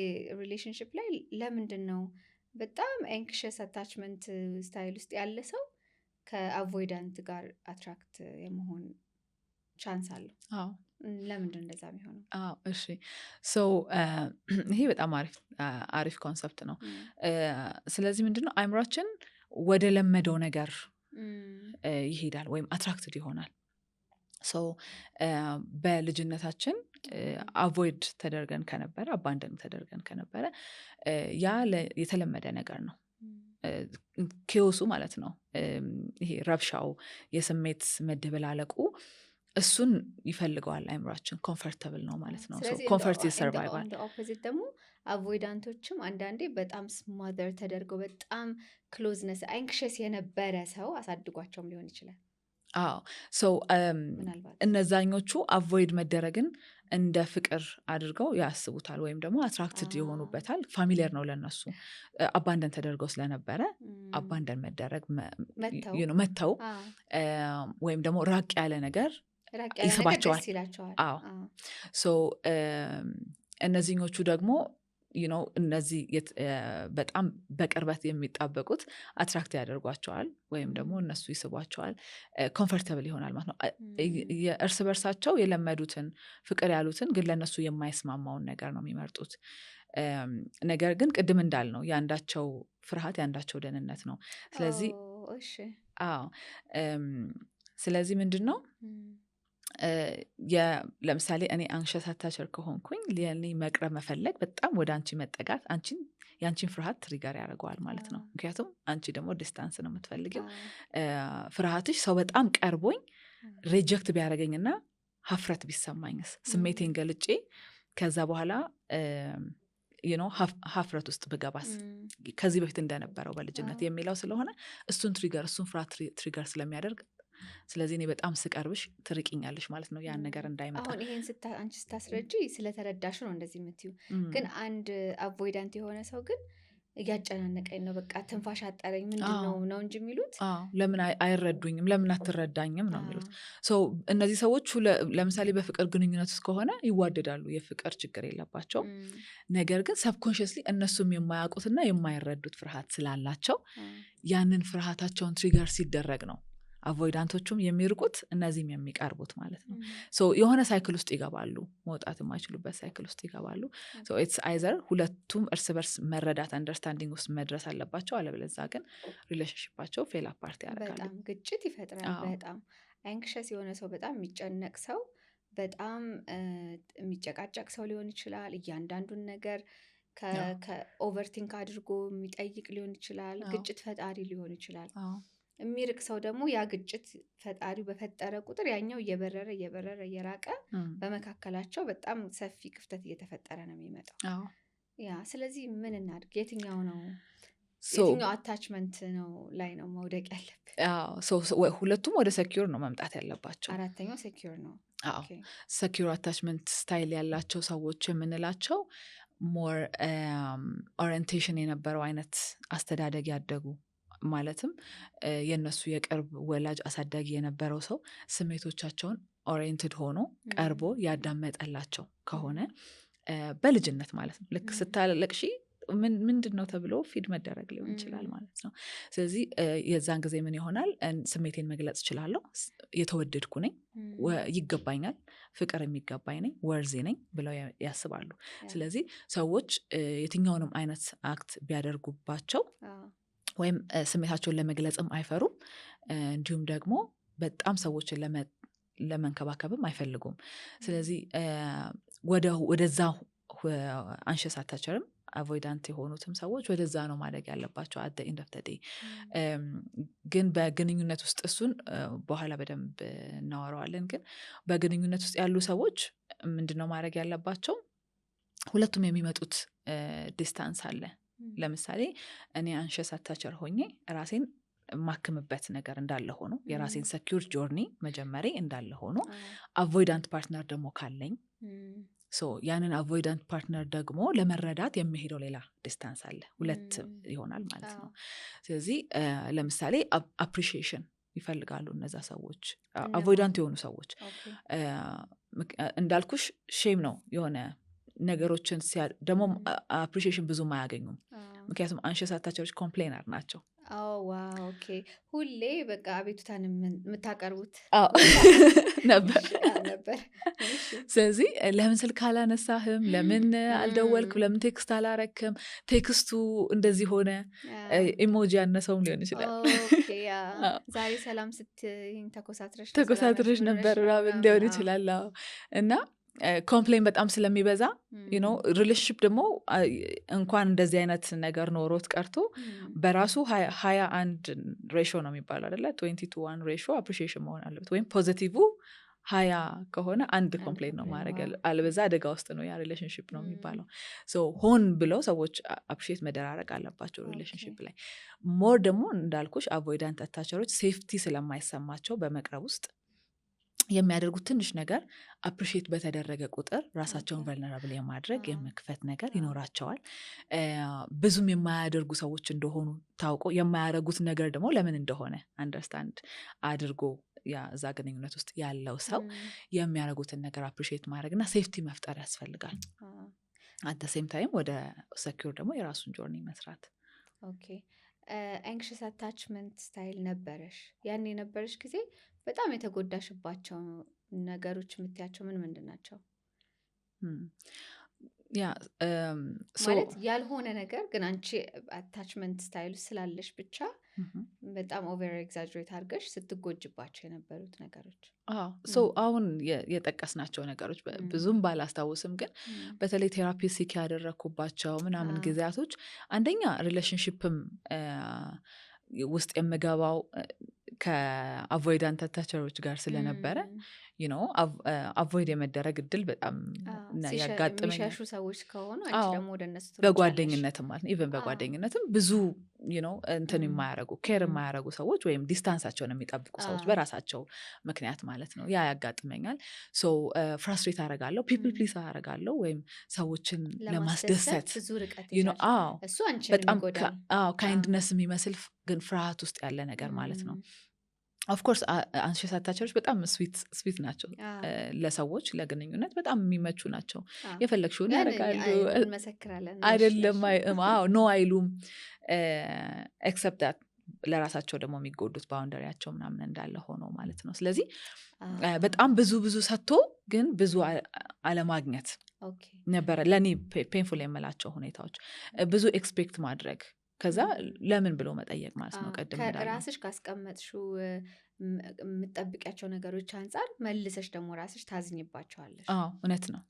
ሪሌሽንሽፕ ላይ ለምንድን ነው በጣም ኤንክሸስ አታችመንት ስታይል ውስጥ ያለ ሰው ከአቮይዳንት ጋር አትራክት የመሆን ቻንስ አለው? ለምንድን እንደዛ የሚሆነው? እሺ ይሄ በጣም አሪፍ ኮንሰፕት ነው። ስለዚህ ምንድነው አይምሯችን ወደ ለመደው ነገር ይሄዳል ወይም አትራክትድ ይሆናል። በልጅነታችን አቮይድ ተደርገን ከነበረ፣ አባንደን ተደርገን ከነበረ ያ የተለመደ ነገር ነው። ኬዎሱ ማለት ነው፣ ይሄ ረብሻው፣ የስሜት መደበላለቁ እሱን ይፈልገዋል አይምሯችን። ኮምፈርተብል ነው ማለት ነው። ኮምፈርት ሰርቫይቫል። ኦፖዚት ደግሞ አቮይዳንቶችም አንዳንዴ በጣም ስማዘር ተደርገው በጣም ክሎዝነስ አንክሸስ የነበረ ሰው አሳድጓቸውም ሊሆን ይችላል። እነዛኞቹ አቮይድ መደረግን እንደ ፍቅር አድርገው ያስቡታል ወይም ደግሞ አትራክትድ የሆኑበታል። ፋሚሊየር ነው ለነሱ። አባንደን ተደርገው ስለነበረ አባንደን መደረግ መተው ወይም ደግሞ ራቅ ያለ ነገር ይስባቸዋል። እነዚህኞቹ ደግሞ እነዚህ በጣም በቅርበት የሚጣበቁት አትራክት ያደርጓቸዋል ወይም ደግሞ እነሱ ይስቧቸዋል፣ ኮምፈርተብል ይሆናል ማለት ነው። የእርስ በርሳቸው የለመዱትን ፍቅር ያሉትን ግን ለእነሱ የማይስማማውን ነገር ነው የሚመርጡት። ነገር ግን ቅድም እንዳልነው የአንዳቸው ፍርሃት የአንዳቸው ደህንነት ነው። ስለዚህ ስለዚህ ምንድን ነው ለምሳሌ እኔ አንክሸስ አታቸር ከሆንኩኝ ለእኔ መቅረብ መፈለግ በጣም ወደ አንቺ መጠጋት የአንቺን ፍርሃት ትሪገር ያደርገዋል ማለት ነው። ምክንያቱም አንቺ ደግሞ ዲስታንስ ነው የምትፈልጊው። ፍርሃትሽ ሰው በጣም ቀርቦኝ ሪጀክት ቢያደርገኝና ሀፍረት ቢሰማኝስ፣ ስሜቴን ገልጬ ከዛ በኋላ ሀፍረት ውስጥ ብገባስ ከዚህ በፊት እንደነበረው በልጅነት የሚለው ስለሆነ እሱን ፍርሃት ትሪገር ስለሚያደርግ ስለዚህ እኔ በጣም ስቀርብሽ ትርቂኛለሽ ማለት ነው፣ ያን ነገር እንዳይመጣ። አሁን ይሄን አንቺ ስታስረጂ ስለተረዳሽ ነው እንደዚህ የምትዩ። ግን አንድ አቮይዳንት የሆነ ሰው ግን እያጨናነቀኝ ነው፣ በቃ ትንፋሽ አጠረኝ ምንድን ነው እንጂ የሚሉት ለምን አይረዱኝም፣ ለምን አትረዳኝም ነው የሚሉት። እነዚህ ሰዎች ለምሳሌ በፍቅር ግንኙነት ውስጥ ከሆነ ይዋደዳሉ፣ የፍቅር ችግር የለባቸው። ነገር ግን ሰብኮንሽስሊ እነሱም የማያውቁትና የማይረዱት ፍርሃት ስላላቸው ያንን ፍርሃታቸውን ትሪገር ሲደረግ ነው አቮይዳንቶቹም የሚርቁት እነዚህም የሚቀርቡት ማለት ነው። የሆነ ሳይክል ውስጥ ይገባሉ፣ መውጣት የማይችሉበት ሳይክል ውስጥ ይገባሉ። ኢትስ አይዘር ሁለቱም እርስ በርስ መረዳት አንደርስታንዲንግ ውስጥ መድረስ አለባቸው፣ አለበለዚያ ግን ሪሌሽንሽፓቸው ፌል አፓርት ያደርጋሉ፣ በጣም ግጭት ይፈጥራል። በጣም አንክሸስ የሆነ ሰው፣ በጣም የሚጨነቅ ሰው፣ በጣም የሚጨቃጨቅ ሰው ሊሆን ይችላል። እያንዳንዱን ነገር ከኦቨርቲንክ አድርጎ የሚጠይቅ ሊሆን ይችላል። ግጭት ፈጣሪ ሊሆን ይችላል። የሚርቅ ሰው ደግሞ ያ ግጭት ፈጣሪው በፈጠረ ቁጥር ያኛው እየበረረ እየራቀ በመካከላቸው በጣም ሰፊ ክፍተት እየተፈጠረ ነው የሚመጣው። ስለዚህ ምን እናድርግ? የትኛው አታችመንት ነው ላይ ነው መውደቅ ያለብን? ሁለቱም ወደ ሴኪዩር ነው መምጣት ያለባቸው። አራተኛው ሴኪዩር ነው። ሴኪዩር አታችመንት ስታይል ያላቸው ሰዎች የምንላቸው ሞር ኦሪየንቴሽን የነበረው አይነት አስተዳደግ ያደጉ፣ ማለትም የነሱ የቅርብ ወላጅ አሳዳጊ የነበረው ሰው ስሜቶቻቸውን ኦሪየንትድ ሆኖ ቀርቦ ያዳመጠላቸው ከሆነ በልጅነት ማለት ነው። ልክ ስታለቅሺ ምንድን ነው ተብሎ ፊድ መደረግ ሊሆን ይችላል ማለት ነው። ስለዚህ የዛን ጊዜ ምን ይሆናል? ስሜቴን መግለጽ እችላለሁ፣ የተወደድኩ ነኝ፣ ይገባኛል፣ ፍቅር የሚገባኝ ነኝ፣ ወርዜ ነኝ ብለው ያስባሉ። ስለዚህ ሰዎች የትኛውንም አይነት አክት ቢያደርጉባቸው ወይም ስሜታቸውን ለመግለጽም አይፈሩም፣ እንዲሁም ደግሞ በጣም ሰዎችን ለመንከባከብም አይፈልጉም። ስለዚህ ወደዛ አንክሸስ አታቸርም አቮይዳንት የሆኑትም ሰዎች ወደዛ ነው ማደግ ያለባቸው አት ኤንድ ኦፍ ዘ ዴይ። ግን በግንኙነት ውስጥ እሱን በኋላ በደንብ እናወራዋለን። ግን በግንኙነት ውስጥ ያሉ ሰዎች ምንድነው ማድረግ ያለባቸው? ሁለቱም የሚመጡት ዲስታንስ አለ። ለምሳሌ እኔ አንክሸስ አታቸር ሆኜ ራሴን ማክምበት ነገር እንዳለ ሆኖ የራሴን ሰኪዩር ጆርኒ መጀመሪያ እንዳለ ሆኖ አቮይዳንት ፓርትነር ደግሞ ካለኝ ያንን አቮይዳንት ፓርትነር ደግሞ ለመረዳት የሚሄደው ሌላ ዲስታንስ አለ፣ ሁለት ይሆናል ማለት ነው። ስለዚህ ለምሳሌ አፕሪሺዬሽን ይፈልጋሉ እነዛ ሰዎች፣ አቮይዳንት የሆኑ ሰዎች። እንዳልኩሽ ሼም ነው የሆነ ነገሮችን ደግሞ አፕሪሺዬሽን ብዙም አያገኙም፣ ምክንያቱም አንክሸስ አታቸሮች ኮምፕሌነር ናቸው። ኦኬ። ሁሌ በቃ አቤቱታን የምታቀርቡት ነበር። ስለዚህ ለምን ስልክ አላነሳህም፣ ለምን አልደወልክም፣ ለምን ቴክስት አላረክም፣ ቴክስቱ እንደዚህ ሆነ፣ ኢሞጂ ያነሰውም ሊሆን ይችላል። ዛሬ ሰላም ስትይኝ ተኮሳትረሽ ነበር ሊሆን ይችላል። እና ኮምፕሌን በጣም ስለሚበዛ ሪሌሽንሽፕ ደግሞ እንኳን እንደዚህ አይነት ነገር ኖሮት ቀርቶ በራሱ 21 ሬሾ ነው የሚባለው አይደለ? 20:1 ሬሾ አፕሪሺዬሽን መሆን አለበት። ወይም ፖዚቲቭ 20 ከሆነ አንድ ኮምፕሌን ነው ማድረግ፣ አለበዛ አደጋ ውስጥ ነው ያ ሪሌሽንሽፕ ነው የሚባለው። ሆን ብለው ሰዎች አፕሪሺዬት መደራረግ አለባቸው ሪሌሽንሽፕ ላይ። ሞር ደግሞ እንዳልኩሽ አቮይዳንት አታቸሮች ሴፍቲ ስለማይሰማቸው በመቅረብ ውስጥ የሚያደርጉት ትንሽ ነገር አፕሪሺዬት በተደረገ ቁጥር ራሳቸውን ቨልነራብል የማድረግ የመክፈት ነገር ይኖራቸዋል። ብዙም የማያደርጉ ሰዎች እንደሆኑ ታውቆ የማያደርጉት ነገር ደግሞ ለምን እንደሆነ አንደርስታንድ አድርጎ እዛ ግንኙነት ውስጥ ያለው ሰው የሚያደርጉትን ነገር አፕሪሺዬት ማድረግ እና ሴፍቲ መፍጠር ያስፈልጋል። አት ዘ ሴም ታይም ወደ ሰኪዩር ደግሞ የራሱን ጆርኒ መስራት። ኦኬ አንክሽስ አታችመንት ስታይል ነበረሽ? ያን የነበረሽ ጊዜ በጣም የተጎዳሽባቸው ነገሮች የምትያቸው ምን ምንድን ናቸው? ያ ማለት ያልሆነ ነገር ግን አንቺ አታችመንት ስታይል ስላለሽ ብቻ በጣም ኦቨር ኤግዛጅሬት አድርገሽ ስትጎጅባቸው የነበሩት ነገሮች? አሁን የጠቀስናቸው ነገሮች ብዙም ባላስታውስም ግን በተለይ ቴራፒ ሲክ ያደረግኩባቸው ምናምን ጊዜያቶች አንደኛ ሪሌሽንሽፕም ውስጥ የምገባው ከአቮይዳንት አታቸሮች ጋር ስለነበረ አቮይድ የመደረግ እድል በጣም ያጋጥመኛል። የሚሸሹ ሰዎች ከሆኑ አንቺ ደግሞ ወደ እነሱ በጓደኝነትም ማለት ነው ኢቨን በጓደኝነትም ብዙ እንትን የማያረጉ ኬር የማያረጉ ሰዎች ወይም ዲስታንሳቸውን የሚጠብቁ ሰዎች በራሳቸው ምክንያት ማለት ነው ያ ያጋጥመኛል። ፍራስትሬት አረጋለሁ፣ ፒፕል ፕሊስ አረጋለሁ ወይም ሰዎችን ለማስደሰት በጣም ካይንድነስ የሚመስል ግን ፍርሃት ውስጥ ያለ ነገር ማለት ነው። ኦፍኮርስ አንሺየስ አታቸሮች በጣም ስዊት ናቸው ለሰዎች ለግንኙነት በጣም የሚመቹ ናቸው። የፈለግሽውን ያደርጋሉ አይደለም ኖ አይሉም ኤክሰፕት ዳት ለራሳቸው ደግሞ የሚጎዱት ባውንደሪያቸው ምናምን እንዳለ ሆኖ ማለት ነው። ስለዚህ በጣም ብዙ ሰጥቶ ግን ብዙ አለማግኘት ነበረ ለእኔ ፔንፉል የምላቸው ሁኔታዎች። ብዙ ኤክስፔክት ማድረግ ከዛ ለምን ብሎ መጠየቅ ማለት ነው። ቀድም ራስሽ ካስቀመጥሽው የምትጠብቂያቸው ነገሮች አንጻር መልሰሽ ደግሞ ራስሽ ታዝኝባቸዋለሽ። እውነት ነው።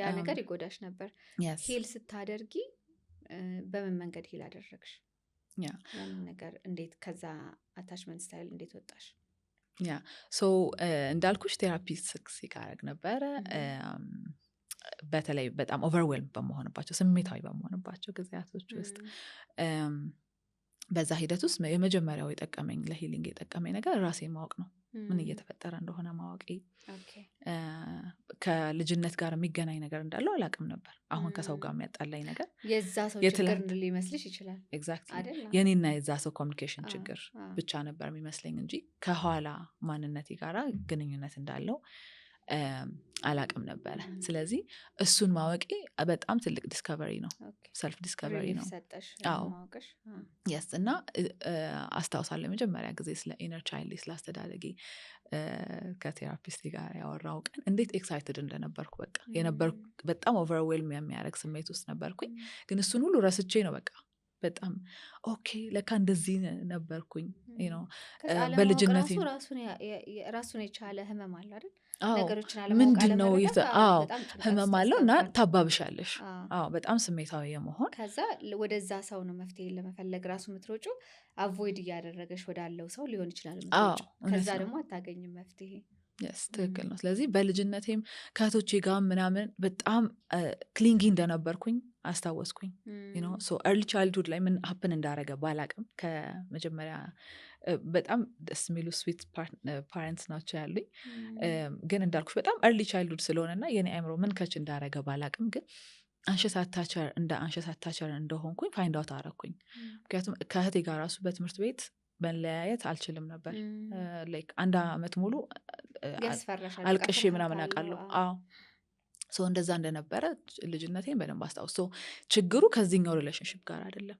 ያ ነገር ይጎዳሽ ነበር። ሂል ስታደርጊ በምን መንገድ ሂል አደረግሽ? ያንን ነገር እንዴት ከዛ አታችመንት ስታይል እንዴት ወጣሽ? እንዳልኩሽ ቴራፒ ሲካረግ ነበረ። በተለይ በጣም ኦቨርዌልም በመሆንባቸው ስሜታዊ በመሆንባቸው ጊዜያቶች ውስጥ በዛ ሂደት ውስጥ የመጀመሪያው የጠቀመኝ ለሂሊንግ የጠቀመኝ ነገር ራሴ ማወቅ ነው። ምን እየተፈጠረ እንደሆነ ማወቄ። ከልጅነት ጋር የሚገናኝ ነገር እንዳለው አላቅም ነበር። አሁን ከሰው ጋር የሚያጣላኝ ነገር የዛ ሰው ችግር ሊመስልሽ ይችላል። ኤግዛክትሊ የኔና የዛ ሰው ኮሚኒኬሽን ችግር ብቻ ነበር የሚመስለኝ እንጂ ከኋላ ማንነቴ ጋራ ግንኙነት እንዳለው አላቅም ነበረ። ስለዚህ እሱን ማወቄ በጣም ትልቅ ዲስከቨሪ ነው። ሰልፍ ዲስከቨሪ ነው። እና አስታውሳለሁ የመጀመሪያ ጊዜ ስለ ኢነር ቻይልድ ስለ አስተዳደጌ ከቴራፒስት ጋር ያወራው ቀን እንዴት ኤክሳይትድ እንደነበርኩ በቃ የነበርኩ በጣም ኦቨርዌልም የሚያደርግ ስሜት ውስጥ ነበርኩኝ። ግን እሱን ሁሉ ረስቼ ነው በቃ በጣም ኦኬ ለካ እንደዚህ ነበርኩኝ። በልጅነት ራሱን የቻለ ህመም አለ አይደል? ምንድን ነው ህመም አለው እና ታባብሻለሽ። በጣም ስሜታዊ የመሆን ከዛ ወደዛ ሰው ነው መፍትሄ ለመፈለግ ራሱ ምትሮጩ አቮይድ እያደረገሽ ወዳለው ሰው ሊሆን ይችላል ምትሮጩ። ከዛ ደግሞ አታገኝም መፍትሄ። ትክክል ነው። ስለዚህ በልጅነቴም ከእህቶቼ ጋር ምናምን በጣም ክሊንጊ እንደነበርኩኝ አስታወስኩኝ። ኤርሊ ቻይልድሁድ ላይ ምን ሀፕን እንዳረገ ባላቅም ከመጀመሪያ በጣም ደስ የሚሉ ስዊት ፓረንትስ ናቸው ያሉኝ። ግን እንዳልኩሽ በጣም ኤርሊ ቻይልድሁድ ስለሆነና የኔ አእምሮ ምን ከች እንዳረገ ባላቅም ግን አንሺየስ አታቸር እንደሆንኩኝ ፋይንድ አውት አረኩኝ። ምክንያቱም ከእህቴ ጋር ራሱ በትምህርት ቤት መለያየት አልችልም ነበር። ላይክ 1 ዓመት ሙሉ አልቅሼ ምናምን አውቃለሁ። እንደዛ እንደነበረ ልጅነቴን በደንብ አስታውስ። ችግሩ ከዚህኛው ሪሌሽንሽፕ ጋር አይደለም።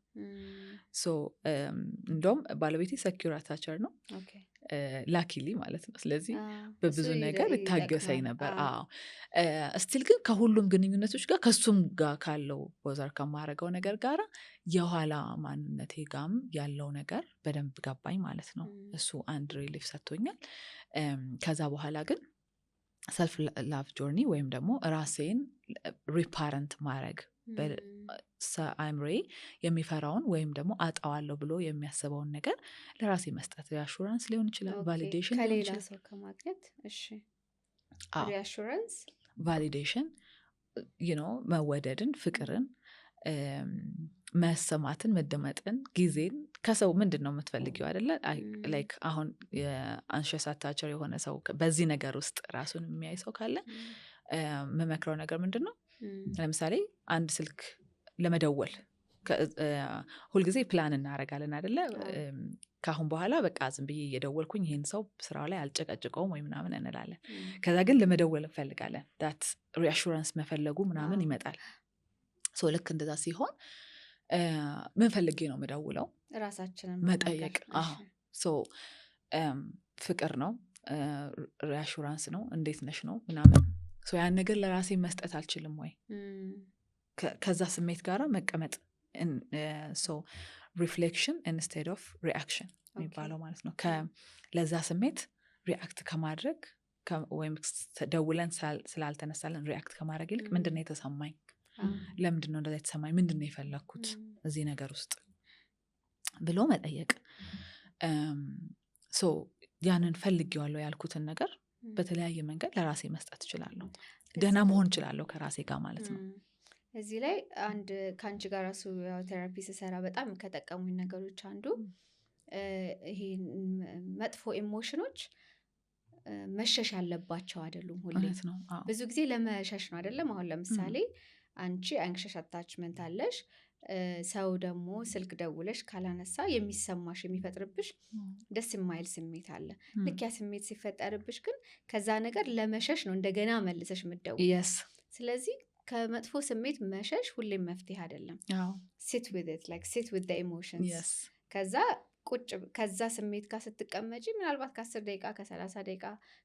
እንደውም ባለቤቴ ሰኪዩር አታቸር ነው ላኪሊ ማለት ነው። ስለዚህ በብዙ ነገር ይታገሰኝ ነበር። ስቲል ግን ከሁሉም ግንኙነቶች ጋር ከሱም ጋር ካለው ቦዘር ከማረገው ነገር ጋር የኋላ ማንነቴ ጋም ያለው ነገር በደንብ ገባኝ ማለት ነው። እሱ አንድ ሪሊፍ ሰጥቶኛል። ከዛ በኋላ ግን ሰልፍ ላቭ ጆርኒ ወይም ደግሞ ራሴን ሪፓረንት ማድረግ አእምሮዬ የሚፈራውን ወይም ደግሞ አጣዋለሁ ብሎ የሚያስበውን ነገር ለራሴ መስጠት ሪአሹራንስ ሊሆን ይችላል፣ ቫሊዴሽን ሊሆን ይችላል። ከሌላ ሰው ከማግኘት ሪአሹራንስ፣ ቫሊዴሽን፣ መወደድን፣ ፍቅርን፣ መሰማትን፣ መደመጥን፣ ጊዜን ከሰው ምንድን ነው የምትፈልጊው አይደለ? ላይክ አሁን የአንሺየስ አታቸር የሆነ ሰው በዚህ ነገር ውስጥ ራሱን የሚያይ ሰው ካለ የምመክረው ነገር ምንድን ነው? ለምሳሌ አንድ ስልክ ለመደወል ሁልጊዜ ፕላን እናደርጋለን አይደለ? ከአሁን በኋላ በቃ ዝም ብዬ እየደወልኩኝ ይህን ሰው ስራው ላይ አልጨቀጭቀውም ወይ ምናምን እንላለን። ከዛ ግን ለመደወል እንፈልጋለን። ዳት ሪአሹራንስ መፈለጉ ምናምን ይመጣል። ልክ እንደዛ ሲሆን ምን ፈልጌ ነው የምደውለው ራሳችንን መጠየቅ ፍቅር ነው ሪአሹራንስ ነው እንዴት ነሽ ነው ምናምን ያን ነገር ለራሴ መስጠት አልችልም ወይ ከዛ ስሜት ጋራ መቀመጥ ሪፍሌክሽን ኢንስቴድ ኦፍ ሪአክሽን የሚባለው ማለት ነው ለዛ ስሜት ሪአክት ከማድረግ ወይም ደውለን ስላልተነሳለን ሪአክት ከማድረግ ይልቅ ምንድነው የተሰማኝ ለምንድነው እንደዛ የተሰማኝ ምንድነው የፈለግኩት እዚህ ነገር ውስጥ ብሎ መጠየቅ ያንን ፈልጌዋለሁ ያልኩትን ነገር በተለያየ መንገድ ለራሴ መስጠት እችላለሁ ደህና መሆን እችላለሁ ከራሴ ጋር ማለት ነው እዚህ ላይ አንድ ከአንቺ ጋር ራሱ ቴራፒ ስሰራ በጣም ከጠቀሙኝ ነገሮች አንዱ ይሄ መጥፎ ኢሞሽኖች መሸሽ ያለባቸው አይደሉም ሁሌ ብዙ ጊዜ ለመሸሽ ነው አይደለም አሁን ለምሳሌ አንቺ አንክሸሽ አታችመንት አለሽ ሰው ደግሞ ስልክ ደውለሽ ካላነሳ የሚሰማሽ የሚፈጥርብሽ ደስ የማይል ስሜት አለ ልክ ያ ስሜት ሲፈጠርብሽ ግን ከዛ ነገር ለመሸሽ ነው እንደገና መልሰሽ ምትደውይ ስለዚህ ከመጥፎ ስሜት መሸሽ ሁሌም መፍትሄ አይደለም sit with it like sit with the emotions ከዛ ስሜት ጋር ስትቀመጪ ምናልባት ከ10 ደቂቃ ከ30 ደቂቃ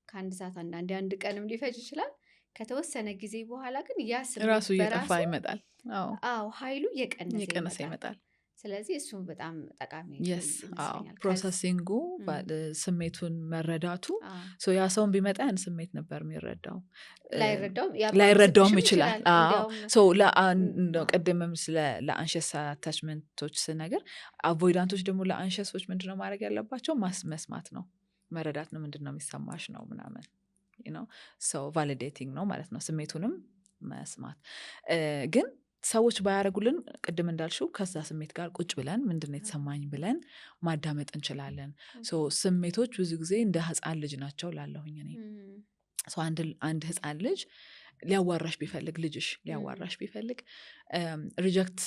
ከአንድ ሰዓት አንድ ቀንም ሊፈጅ ይችላል ከተወሰነ ጊዜ በኋላ ግን ያ ስሜት ራሱ እየጠፋ ይመጣል ኃይሉ እየቀነሰ ይመጣል ስለዚህ እሱ በጣም ጠቃሚ ይመስለኛል ፕሮሰሲንጉ ስሜቱን መረዳቱ ያ ሰውን ቢመጣ ያን ስሜት ነበር የሚረዳው ላይረዳውም ይችላል ቀደምም ለአንሸስ አታችመንቶች ስነገር አቮይዳንቶች ደግሞ ለአንሸሶች ምንድነው ማድረግ ያለባቸው መስማት ነው መረዳት ነው ምንድነው የሚሰማሽ ነው ምናምን ቫሊዴቲንግ ነው ማለት ነው ስሜቱንም መስማት ግን ሰዎች ባያረጉልን ቅድም እንዳልሽው ከዛ ስሜት ጋር ቁጭ ብለን ምንድነው የተሰማኝ ብለን ማዳመጥ እንችላለን ስሜቶች ብዙ ጊዜ እንደ ህፃን ልጅ ናቸው ላለሁኝ እኔ አንድ ህፃን ልጅ ሊያዋራሽ ቢፈልግ ልጅሽ ሊያዋራሽ ቢፈልግ ሪጀክት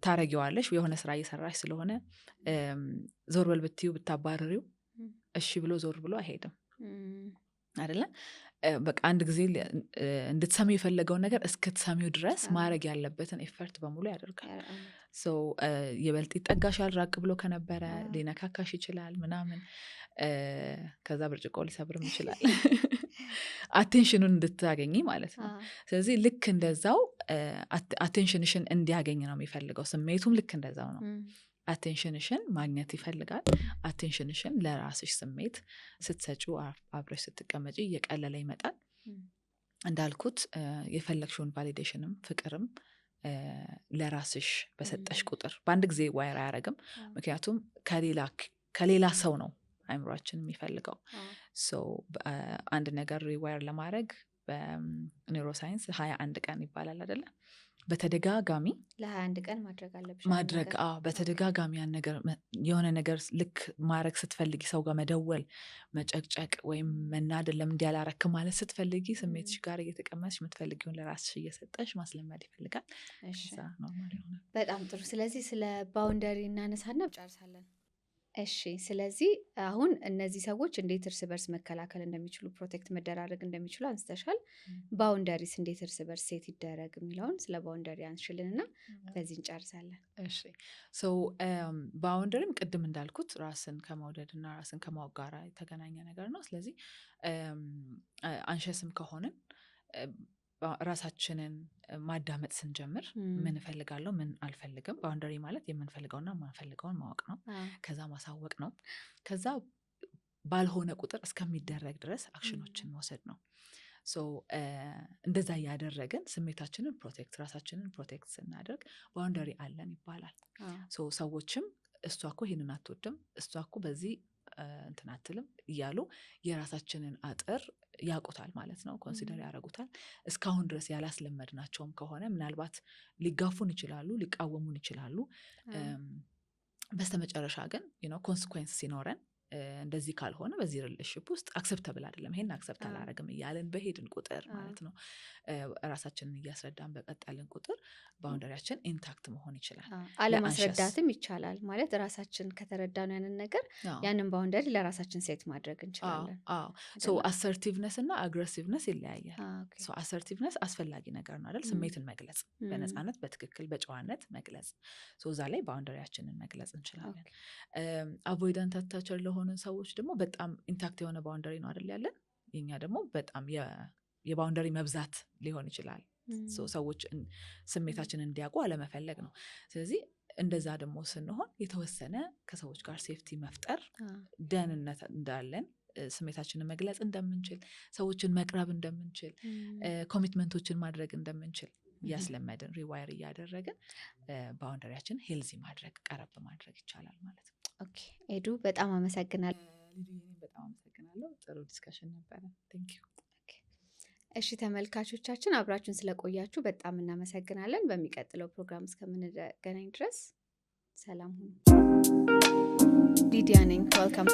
ታረጊዋለሽ የሆነ ስራ እየሰራሽ ስለሆነ ዞር በል ብትዩ ብታባረሪው እሺ ብሎ ዞር ብሎ አይሄድም አይደለ በቃ አንድ ጊዜ እንድትሰሚ የፈለገውን ነገር እስክትሰሚው ድረስ ማድረግ ያለበትን ኤፈርት በሙሉ ያደርጋል የበልጥ ይጠጋሻል ራቅ ብሎ ከነበረ ሊነካካሽ ይችላል ምናምን ከዛ ብርጭቆ ሊሰብርም ይችላል አቴንሽኑን እንድታገኝ ማለት ነው ስለዚህ ልክ እንደዛው አቴንሽንሽን እንዲያገኝ ነው የሚፈልገው ስሜቱም ልክ እንደዛው ነው አቴንሽንሽን ማግኘት ይፈልጋል አቴንሽንሽን ለራስሽ ስሜት ስትሰጪው አብረሽ ስትቀመጪ እየቀለለ ይመጣል እንዳልኩት የፈለግሽውን ቫሊዴሽንም ፍቅርም ለራስሽ በሰጠሽ ቁጥር በአንድ ጊዜ ዋይር አያረግም ምክንያቱም ከሌላ ሰው ነው አይምሯችን የሚፈልገው አንድ ነገር ሪዋይር ለማድረግ በኒውሮሳይንስ 21 ቀን ይባላል አይደለ በተደጋጋሚ ለ21 ቀን ማድረግ በተደጋጋሚ የሆነ ነገር ልክ ማድረግ ስትፈልጊ ሰው ጋር መደወል መጨቅጨቅ ወይም መናደድ ለምን እንዲያላረክ ማለት ስትፈልጊ ስሜትሽ ጋር እየተቀመጥሽ የምትፈልጊውን ለራስሽ እየሰጠሽ ማስለመድ ይፈልጋል በጣም ጥሩ ስለዚህ ስለ ባውንደሪ እናነሳና ጨርሳለን እሺ ስለዚህ አሁን እነዚህ ሰዎች እንዴት እርስ በርስ መከላከል እንደሚችሉ ፕሮቴክት መደራረግ እንደሚችሉ አንስተሻል ባውንደሪስ እንዴት እርስ በርስ ሴት ይደረግ የሚለውን ስለ ባውንደሪ አንሽልንና በዚህ እንጨርሳለን እሺ ባውንደሪም ቅድም እንዳልኩት ራስን ከመውደድና ራስን ከማወቅ ጋር የተገናኘ ነገር ነው ስለዚህ አንሸስም ከሆንን ራሳችንን ማዳመጥ ስንጀምር ምን እፈልጋለሁ ምን አልፈልግም ባውንደሪ ማለት የምንፈልገውና ማንፈልገውን ማወቅ ነው ከዛ ማሳወቅ ነው ከዛ ባልሆነ ቁጥር እስከሚደረግ ድረስ አክሽኖችን መውሰድ ነው እንደዛ ያደረግን ስሜታችንን ራሳችንን ፕሮቴክት ስናደርግ ባውንደሪ አለን ይባላል ሰዎችም እሷ እኮ ይሄንን አትወድም እሷ እኮ በዚህ እንትን አትልም እያሉ የራሳችንን አጥር ያውቁታል ማለት ነው ኮንሲደር ያደርጉታል እስካሁን ድረስ ያላስለመድናቸውም ከሆነ ምናልባት ሊጋፉን ይችላሉ ሊቃወሙን ይችላሉ በስተመጨረሻ ግን ኮንሲኩዌንስ ሲኖረን እንደዚህ ካልሆነ በዚህ ሪሌሽንሺፕ ውስጥ አክሰፕተብል አይደለም፣ ይሄን አክሰፕት አላረግም እያለን በሄድን ቁጥር ማለት ነው ራሳችንን እያስረዳን በቀጠልን ቁጥር ባውንደሪያችን ኢንታክት መሆን ይችላል። አለማስረዳትም ይቻላል ማለት ራሳችን ከተረዳን ያንን ነገር ያንን ባውንደሪ ለራሳችን ሴት ማድረግ እንችላለን። ሶ አሰርቲቭነስ እና አግሬሲቭነስ ይለያያል። ሶ አሰርቲቭነስ አስፈላጊ ነገር ነው አይደል? ስሜትን መግለጽ በነፃነት በትክክል በጨዋነት መግለጽ። ሶ እዛ ላይ ባውንደሪያችንን መግለጽ እንችላለን። አቮይዳንት አታቸር ለሆኑ ሰዎች ደግሞ በጣም ኢንታክት የሆነ ባውንደሪ ነው አይደል ያለን። የኛ ደግሞ በጣም የባውንደሪ መብዛት ሊሆን ይችላል። ሰዎች ስሜታችንን እንዲያውቁ አለመፈለግ ነው። ስለዚህ እንደዛ ደግሞ ስንሆን የተወሰነ ከሰዎች ጋር ሴፍቲ መፍጠር፣ ደህንነት እንዳለን፣ ስሜታችንን መግለጽ እንደምንችል፣ ሰዎችን መቅረብ እንደምንችል፣ ኮሚትመንቶችን ማድረግ እንደምንችል እያስለመድን ሪዋይር እያደረግን ባውንደሪያችን ሄልዚ ማድረግ ቀረብ ማድረግ ይቻላል ማለት ነው። ኦኬ ኤዱ በጣም አመሰግናለሁ። በጣም አመሰግናለሁ። ጥሩ ዲስከሽን ነበረ። ቴንክ ዩ። እሺ ተመልካቾቻችን አብራችሁን ስለቆያችሁ በጣም እናመሰግናለን። በሚቀጥለው ፕሮግራም እስከምንገናኝ ድረስ ሰላም ሁኑ። ሊዲያ ነኝ። ዌልካም